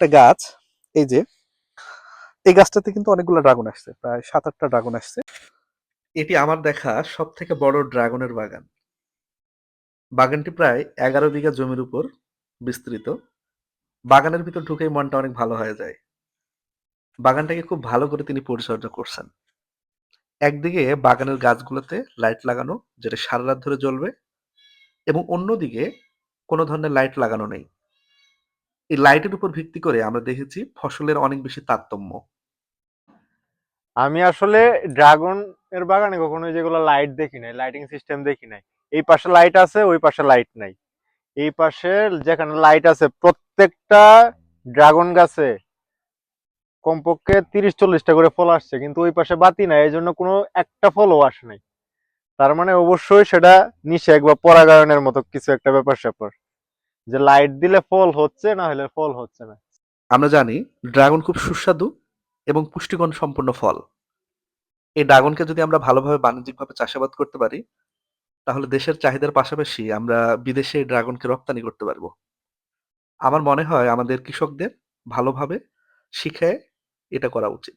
একটা গাছ, এই যে এই গাছটাতে কিন্তু অনেকগুলো ড্রাগন আসছে, প্রায় 7-8টা ড্রাগন আসছে। এটি আমার দেখা সব থেকে বড় ড্রাগনের বাগান। বাগানটি প্রায় 11 বিঘা জমির উপর বিস্তৃত। বাগানের ভিতর ঢুকেই মনটা অনেক ভালো হয়ে যায়। বাগানটাকে খুব ভালো করে তিনি পরিচর্যা করছেন। একদিকে বাগানের গাছগুলোতে লাইট লাগানো, যেটা সারা রাত ধরে জ্বলবে, এবং অন্যদিকে কোনো ধরনের লাইট লাগানো নেই। এই লাইটের উপর ভিত্তি করে আমরা দেখেছি ফসলের অনেক বেশি তারতম্য। আমি আসলে ড্রাগন এর বাগানে কখনো যেগুলো লাইট দেখি নাই, লাইটিং সিস্টেম দেখি নাই। এই পাশে লাইট আছে, ওই পাশে লাইট নাই। এই পাশে যেখানে লাইট আছে প্রত্যেকটা ড্রাগন গাছে কমপক্ষে 30-40টা করে ফল আসছে, কিন্তু ওই পাশে বাতি নাই, এই জন্য কোনো একটা ফলও আসে নাই। তার মানে অবশ্যই সেটা নিষেক বা পরাগায়নের মতো কিছু একটা ব্যাপার স্যাপার, যে লাইট দিলে ফল হচ্ছে, না হলে ফল হচ্ছে না। আমরা জানি ড্রাগন খুব সুস্বাদু এবং পুষ্টিগুণ সম্পন্ন ফল। এই ড্রাগনকে যদি আমরা ভালোভাবে বাণিজ্যিকভাবে চাষাবাদ করতে পারি, তাহলে দেশের চাহিদার পাশাপাশি আমরা বিদেশে এই ড্রাগনকে রপ্তানি করতে পারবো। আমার মনে হয় আমাদের কৃষকদের ভালোভাবে শিখে এটা করা উচিত।